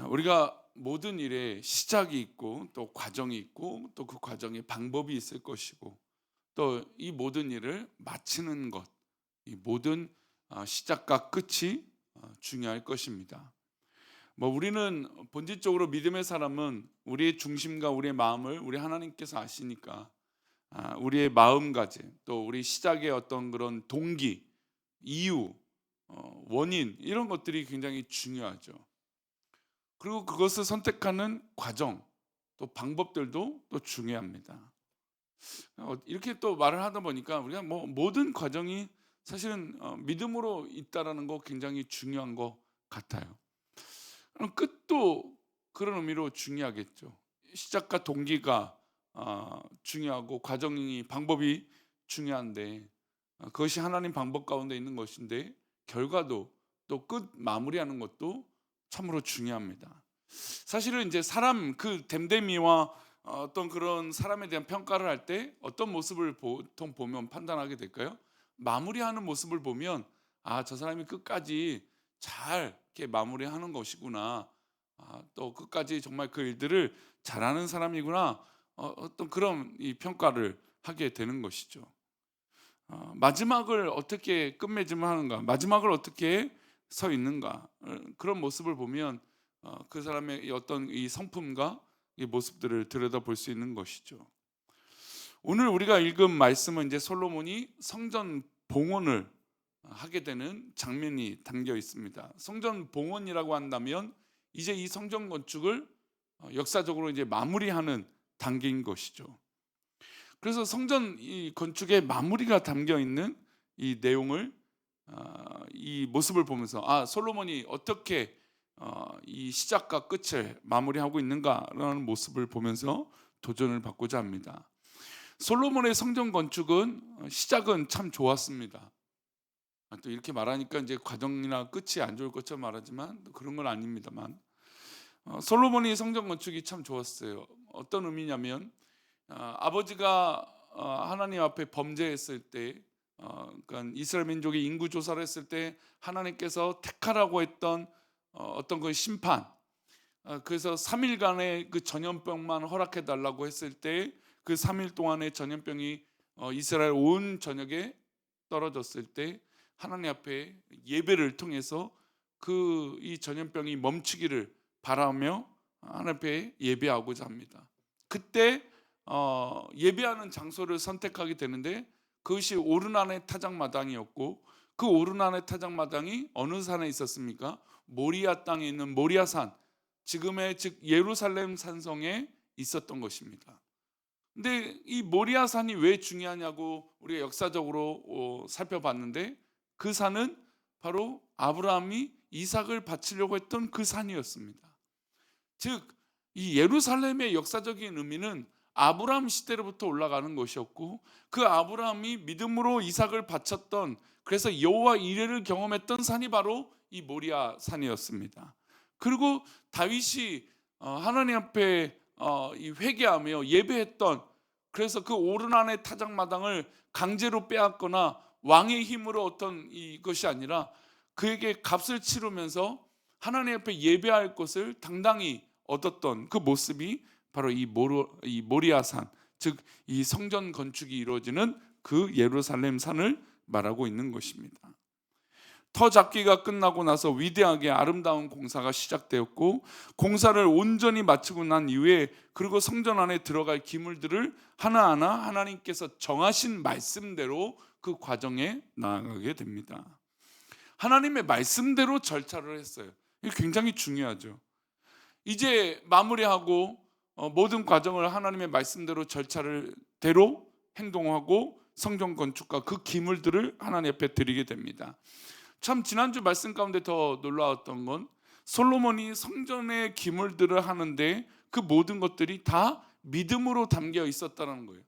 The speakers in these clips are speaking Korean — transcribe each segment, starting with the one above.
우리가 모든 일에 시작이 있고 또 과정이 있고 또 그 과정에 방법이 있을 것이고 또 이 모든 일을 마치는 것, 이 모든 시작과 끝이 중요할 것입니다. 우리는 본질적으로 믿음의 사람은 우리의 중심과 우리의 마음을 우리 하나님께서 아시니까 우리의 마음가짐 또 우리 시작의 어떤 그런 동기, 이유, 원인 이런 것들이 굉장히 중요하죠. 그리고 그것을 선택하는 과정, 또 방법들도 또 중요합니다. 이렇게 또 말을 하다 보니까 우리가 모든 과정이 사실은 믿음으로 있다라는 거 굉장히 중요한 것 같아요. 그럼 끝도 그런 의미로 중요하겠죠. 시작과 동기가 중요하고 과정이 방법이 중요한데 그것이 하나님 방법 가운데 있는 것인데 결과도 또 끝 마무리하는 것도 참으로 중요합니다. 사실은 이제 사람 그 됨됨이와 어떤 그런 사람에 대한 평가를 할 때 어떤 모습을 보통 보면 판단하게 될까요? 마무리하는 모습을 보면 저 사람이 끝까지 잘 이렇게 마무리하는 것이구나. 또 끝까지 정말 그 일들을 잘하는 사람이구나. 어떤 그런 이 평가를 하게 되는 것이죠. 마지막을 어떻게 끝맺음을 하는가, 마지막을 어떻게 서 있는가, 그런 모습을 보면 그 사람의 이 어떤 이 성품과 이 모습들을 들여다볼 수 있는 것이죠. 오늘 우리가 읽은 말씀은 이제 솔로몬이 성전 봉헌을 하게 되는 장면이 담겨 있습니다. 성전 봉헌이라고 한다면 이제 이 성전 건축을 역사적으로 이제 마무리하는 단계인 것이죠. 그래서 성전 이 건축의 마무리가 담겨 있는 이 내용을 이 모습을 보면서 솔로몬이 어떻게 이 시작과 끝을 마무리하고 있는가라는 모습을 보면서 도전을 받고자 합니다. 솔로몬의 성전 건축은 시작은 참 좋았습니다. 또 이렇게 말하니까 이제 과정이나 끝이 안 좋을 것처럼 말하지만 그런 건 아닙니다만 솔로몬이 성전 건축이 참 좋았어요. 어떤 의미냐면 아버지가 하나님 앞에 범죄했을 때 그러니까 이스라엘 민족이 인구 조사를 했을 때 하나님께서 택하라고 했던 어떤 그 심판, 그래서 3일간의 그 전염병만 허락해 달라고 했을 때 그 3일 동안의 전염병이 이스라엘 온 전역에 떨어졌을 때 하나님 앞에 예배를 통해서 그 이 전염병이 멈추기를 바라며 하나님 앞에 예배하고자 합니다. 그때 예배하는 장소를 선택하게 되는데 그것이 오르난의 타작마당이었고 그 오르난의 타작마당이 어느 산에 있었습니까? 모리아 땅에 있는 모리아산, 지금의 즉 예루살렘 산성에 있었던 것입니다. 근데 이 모리아산이 왜 중요하냐고 우리가 역사적으로 살펴봤는데 그 산은 바로 아브라함이 이삭을 바치려고 했던 그 산이었습니다. 즉 이 예루살렘의 역사적인 의미는 아브라함 시대로부터 올라가는 것이었고 그 아브라함이 믿음으로 이삭을 바쳤던, 그래서 여호와 이레를 경험했던 산이 바로 이 모리아 산이었습니다. 그리고 다윗이 하나님 앞에 이 회개하며 예배했던, 그래서 그 오르난의 타작마당을 강제로 빼앗거나 왕의 힘으로 어떤 이것이 아니라 그에게 값을 치르면서 하나님 앞에 예배할 것을 당당히 얻었던 그 모습이 바로 이 모리아산, 즉 이 성전 건축이 이루어지는 그 예루살렘 산을 말하고 있는 것입니다. 터 잡기가 끝나고 나서 위대하게 아름다운 공사가 시작되었고 공사를 온전히 마치고 난 이후에 그리고 성전 안에 들어갈 기물들을 하나하나 하나님께서 정하신 말씀대로 그 과정에 나아가게 됩니다. 하나님의 말씀대로 절차를 했어요. 이게 굉장히 중요하죠. 이제 마무리하고 모든 과정을 하나님의 말씀대로 절차를 대로 행동하고 성전 건축과 그 기물들을 하나님 앞에 드리게 됩니다. 참 지난주 말씀 가운데 더 놀라웠던 건 솔로몬이 성전의 기물들을 하는데 그 모든 것들이 다 믿음으로 담겨 있었다는 거예요.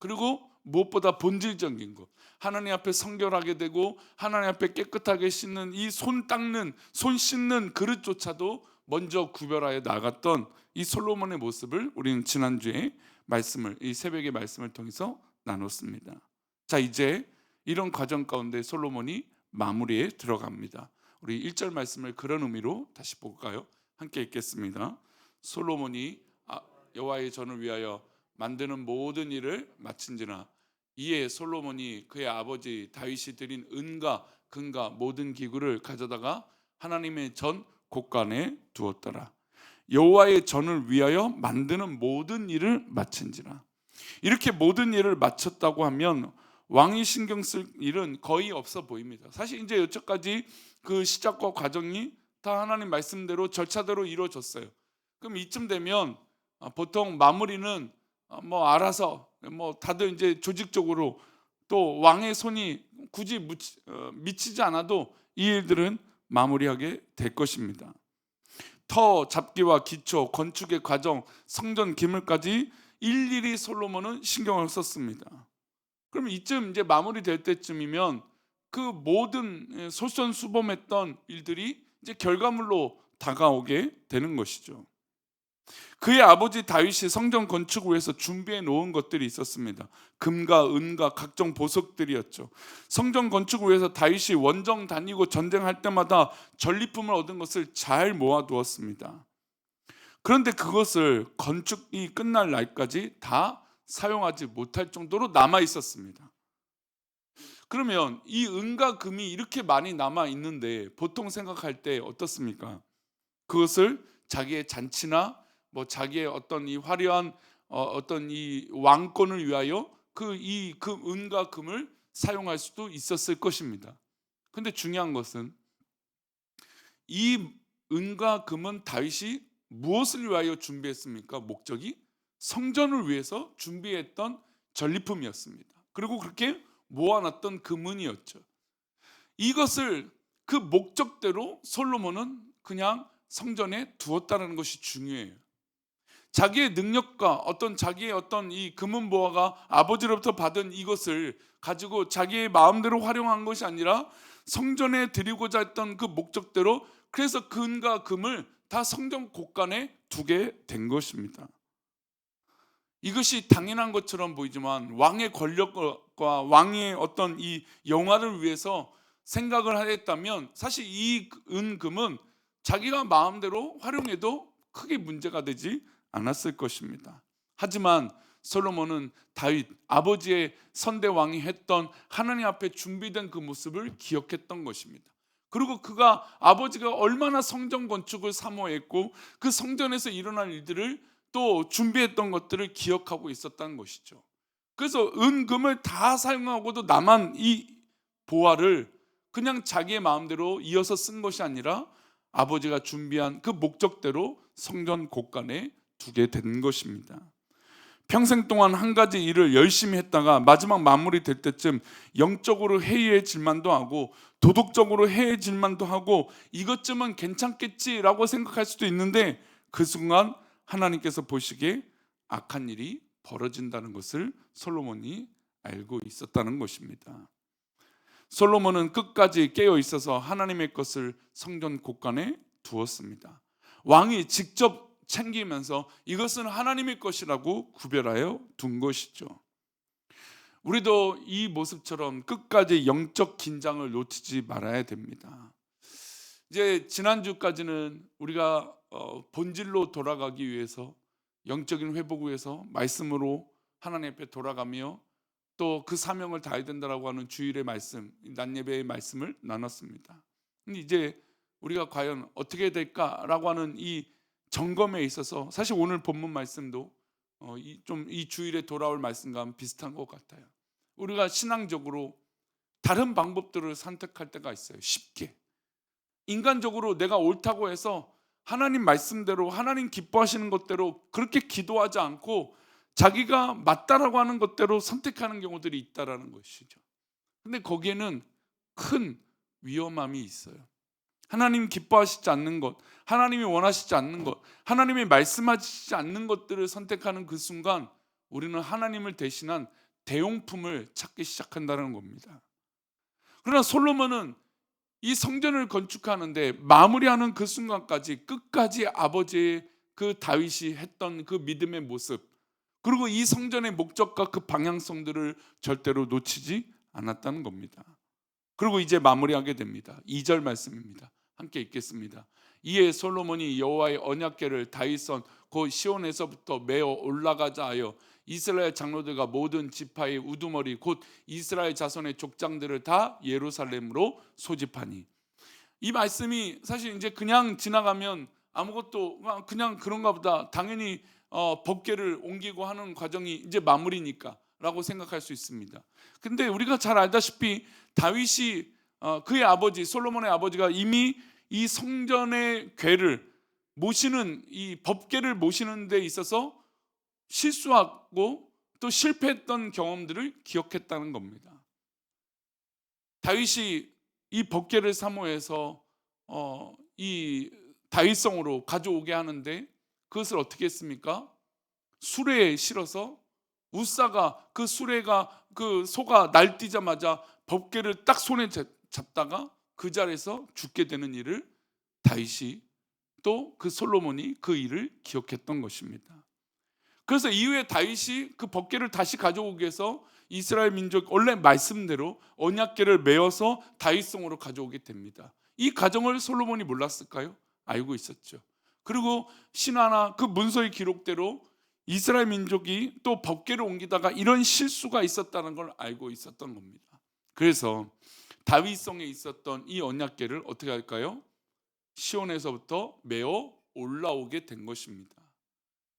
그리고 무엇보다 본질적인 것, 하나님 앞에 성결하게 되고 하나님 앞에 깨끗하게 씻는 이 손 닦는, 손 씻는 그릇조차도 먼저 구별하여 나갔던 이 솔로몬의 모습을 우리는 지난주에 말씀을, 이 새벽의 말씀을 통해서 나눴습니다. 자, 이제 이런 과정 가운데 솔로몬이 마무리에 들어갑니다. 우리 1절 말씀을 그런 의미로 다시 볼까요? 함께 읽겠습니다. 솔로몬이 여호와의 전을 위하여 만드는 모든 일을 마친지라. 이에 솔로몬이 그의 아버지 다윗이 드린 은과 금과 모든 기구를 가져다가 하나님의 전 곳간에 두었더라. 여호와의 전을 위하여 만드는 모든 일을 마친지라. 이렇게 모든 일을 마쳤다고 하면 왕이 신경 쓸 일은 거의 없어 보입니다. 사실 이제 여태까지 그 시작과 과정이 다 하나님 말씀대로 절차대로 이루어졌어요. 그럼 이쯤 되면 보통 마무리는 뭐 알아서 뭐 다들 이제 조직적으로 또 왕의 손이 굳이 미치지 않아도 이 일들은 마무리하게 될 것입니다. 터 잡기와 기초, 건축의 과정, 성전 기물까지 일일이 솔로몬은 신경을 썼습니다. 그럼 이쯤 이제 마무리될 때쯤이면 그 모든 솔선수범했던 일들이 이제 결과물로 다가오게 되는 것이죠. 그의 아버지 다윗이 성전 건축을 위해서 준비해 놓은 것들이 있었습니다. 금과 은과 각종 보석들이었죠. 성전 건축을 위해서 다윗이 원정 다니고 전쟁할 때마다 전리품을 얻은 것을 잘 모아두었습니다. 그런데 그것을 건축이 끝날 날까지 다 사용하지 못할 정도로 남아 있었습니다. 그러면 이 은과 금이 이렇게 많이 남아 있는데 보통 생각할 때 어떻습니까? 그것을 자기의 잔치나 뭐 자기의 어떤 이 화려한 어떤 이 왕권을 위하여 그 은과 금을 사용할 수도 있었을 것입니다. 근데 중요한 것은 이 은과 금은 다윗이 무엇을 위하여 준비했습니까? 목적이 성전을 위해서 준비했던 전리품이었습니다. 그리고 그렇게 모아놨던 금은이었죠. 이것을 그 목적대로 솔로몬은 그냥 성전에 두었다는 것이 중요해요. 자기의 능력과 자기의 어떤 이 금은보화가 아버지로부터 받은 이것을 가지고 자기의 마음대로 활용한 것이 아니라 성전에 드리고자 했던 그 목적대로, 그래서 금과 금을 다 성전 곳간에 두게 된 것입니다. 이것이 당연한 것처럼 보이지만 왕의 권력과 왕의 어떤 이 영화를 위해서 생각을 하였다면 사실 이 은금은 자기가 마음대로 활용해도 크게 문제가 되지 않았을 것입니다. 하지만 솔로몬은 다윗 아버지의 선대 왕이 했던 하나님 앞에 준비된 그 모습을 기억했던 것입니다. 그리고 그가 아버지가 얼마나 성전 건축을 사모했고 그 성전에서 일어날 일들을 또 준비했던 것들을 기억하고 있었다는 것이죠. 그래서 은금을 다 사용하고도 남은 이 보화를 그냥 자기의 마음대로 이어서 쓴 것이 아니라 아버지가 준비한 그 목적대로 성전 곳간에 두게 된 것입니다. 평생 동안 한 가지 일을 열심히 했다가 마지막 마무리될 때쯤 영적으로 해이해질 만도 하고 도덕적으로 해이해질 만도 하고 이것쯤은 괜찮겠지라고 생각할 수도 있는데 그 순간 하나님께서 보시기에 악한 일이 벌어진다는 것을 솔로몬이 알고 있었다는 것입니다. 솔로몬은 끝까지 깨어 있어서 하나님의 것을 성전 곳간에 두었습니다. 왕이 직접 챙기면서 이것은 하나님의 것이라고 구별하여 둔 것이죠. 우리도 이 모습처럼 끝까지 영적 긴장을 놓치지 말아야 됩니다. 이제 지난주까지는 우리가 본질로 돌아가기 위해서, 영적인 회복을 위해서 말씀으로 하나님 앞에 돌아가며 또 그 사명을 다해야 된다라고 하는 주일의 말씀, 낮예배의 말씀을 나눴습니다. 근데 이제 우리가 과연 어떻게 될까라고 하는 이 점검에 있어서 사실 오늘 본문 말씀도 좀 이 주일에 돌아올 말씀과 비슷한 것 같아요. 우리가 신앙적으로 다른 방법들을 선택할 때가 있어요. 쉽게 인간적으로 내가 옳다고 해서 하나님 말씀대로 하나님 기뻐하시는 것대로 그렇게 기도하지 않고 자기가 맞다라고 하는 것대로 선택하는 경우들이 있다라는 것이죠. 근데 거기에는 큰 위험함이 있어요. 하나님 기뻐하시지 않는 것, 하나님이 원하시지 않는 것, 하나님이 말씀하시지 않는 것들을 선택하는 그 순간 우리는 하나님을 대신한 대용품을 찾기 시작한다는 겁니다. 그러나 솔로몬은 이 성전을 건축하는데 마무리하는 그 순간까지 끝까지 아버지의 그 다윗이 했던 그 믿음의 모습, 그리고 이 성전의 목적과 그 방향성들을 절대로 놓치지 않았다는 겁니다. 그리고 이제 마무리하게 됩니다. 2절 말씀입니다. 함께 읽겠습니다. 이에 솔로몬이 여호와의 언약궤를 다윗성 곧 시온에서부터 메어 올라가자 하여 이스라엘 장로들과 모든 지파의 우두머리 곧 이스라엘 자손의 족장들을 다 예루살렘으로 소집하니. 이 말씀이 사실 이제 그냥 지나가면 아무것도 그냥 그런가 보다, 당연히 법궤를 옮기고 하는 과정이 이제 마무리니까 라고 생각할 수 있습니다. 근데 우리가 잘 알다시피 다윗이 그의 아버지 솔로몬의 아버지가 이미 이 성전의 궤를 모시는, 이 법궤를 모시는 데 있어서 실수하고 또 실패했던 경험들을 기억했다는 겁니다. 다윗이 이 법궤를 사모해서 이 다윗성으로 가져오게 하는데 그것을 어떻게 했습니까? 수레에 실어서 우사가 그 수레가 그 소가 날뛰자마자 법궤를 딱 손에 잡다가 그 자리에서 죽게 되는 일을 다윗이 또 그 솔로몬이 그 일을 기억했던 것입니다. 그래서 이후에 다윗이 그 법궤를 다시 가져오기 위해서 이스라엘 민족 원래 말씀대로 언약궤를 메어서 다윗성으로 가져오게 됩니다. 이 과정을 솔로몬이 몰랐을까요? 알고 있었죠. 그리고 신화나 그 문서의 기록대로 이스라엘 민족이 또 법궤를 옮기다가 이런 실수가 있었다는 걸 알고 있었던 겁니다. 그래서 다윗성에 있었던 이 언약궤를 어떻게 할까요? 시온에서부터 메어 올라오게 된 것입니다.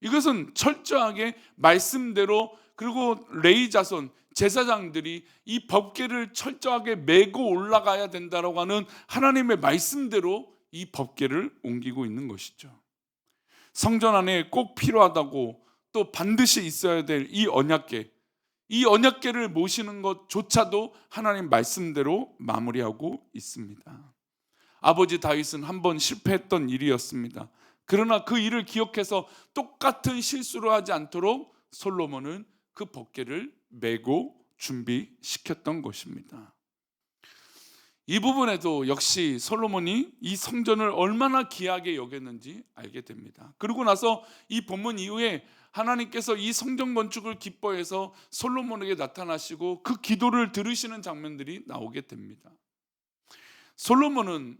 이것은 철저하게 말씀대로, 그리고 레위 자손 제사장들이 이 법궤를 철저하게 메고 올라가야 된다라고 하는 하나님의 말씀대로 이 법궤를 옮기고 있는 것이죠. 성전 안에 꼭 필요하다고 또 반드시 있어야 될 이 언약궤, 이 언약궤를 모시는 것조차도 하나님 말씀대로 마무리하고 있습니다. 아버지 다윗은 한번 실패했던 일이었습니다. 그러나 그 일을 기억해서 똑같은 실수를 하지 않도록 솔로몬은 그 법궤를 메고 준비시켰던 것입니다. 이 부분에도 역시 솔로몬이 이 성전을 얼마나 귀하게 여겼는지 알게 됩니다. 그리고 나서 이 본문 이후에 하나님께서 이 성전 건축을 기뻐해서 솔로몬에게 나타나시고 그 기도를 들으시는 장면들이 나오게 됩니다. 솔로몬은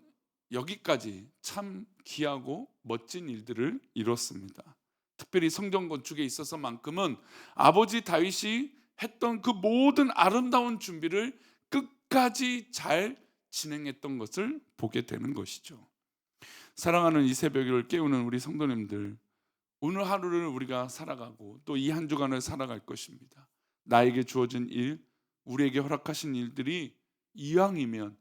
여기까지 참 귀하고 멋진 일들을 이뤘습니다. 특별히 성전 건축에 있어서만큼은 아버지 다윗이 했던 그 모든 아름다운 준비를 끝까지 잘 진행했던 것을 보게 되는 것이죠. 사랑하는 이 새벽을 깨우는 우리 성도님들, 오늘 하루를 우리가 살아가고 또 이 한 주간을 살아갈 것입니다. 나에게 주어진 일, 우리에게 허락하신 일들이 이왕이면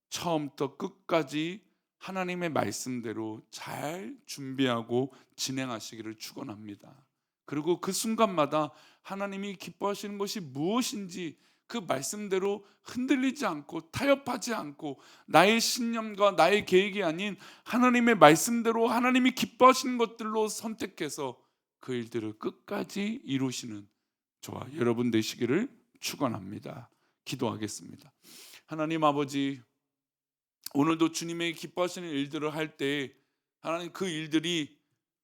처음부터 끝까지 하나님의 말씀대로 잘 준비하고 진행하시기를 축원합니다. 그리고 그 순간마다 하나님이 기뻐하시는 것이 무엇인지 그 말씀대로 흔들리지 않고 타협하지 않고 나의 신념과 나의 계획이 아닌 하나님의 말씀대로 하나님이 기뻐하시는 것들로 선택해서 그 일들을 끝까지 이루시는 저와 여러분 되시기를 축원합니다. 기도하겠습니다. 하나님 아버지, 오늘도 주님의 기뻐하시는 일들을 할 때 하나님 그 일들이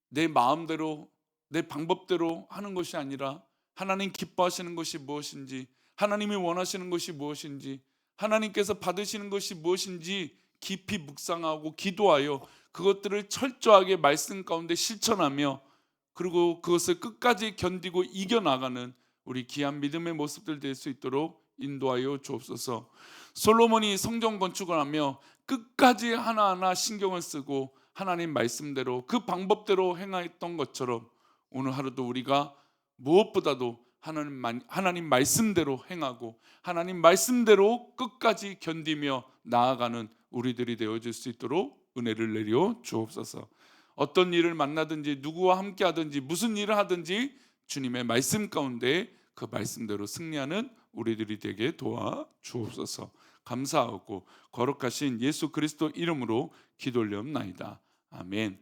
내 마음대로 내 방법대로 하는 것이 아니라 하나님 기뻐하시는 것이 무엇인지, 하나님이 원하시는 것이 무엇인지, 하나님께서 받으시는 것이 무엇인지 깊이 묵상하고 기도하여 그것들을 철저하게 말씀 가운데 실천하며 그리고 그것을 끝까지 견디고 이겨나가는 우리 귀한 믿음의 모습들 될 수 있도록 인도하여 주옵소서. 솔로몬이 성전 건축을 하며 끝까지 하나하나 신경을 쓰고 하나님 말씀대로 그 방법대로 행했던 것처럼 오늘 하루도 우리가 무엇보다도 하나님 말씀대로 행하고 하나님 말씀대로 끝까지 견디며 나아가는 우리들이 되어질 수 있도록 은혜를 내려 주옵소서. 어떤 일을 만나든지 누구와 함께 하든지 무슨 일을 하든지 주님의 말씀 가운데 그 말씀대로 승리하는 우리들이 되게 도와 주옵소서. 감사하고 거룩하신 예수 그리스도 이름으로 기도 올리옵나이다. 아멘.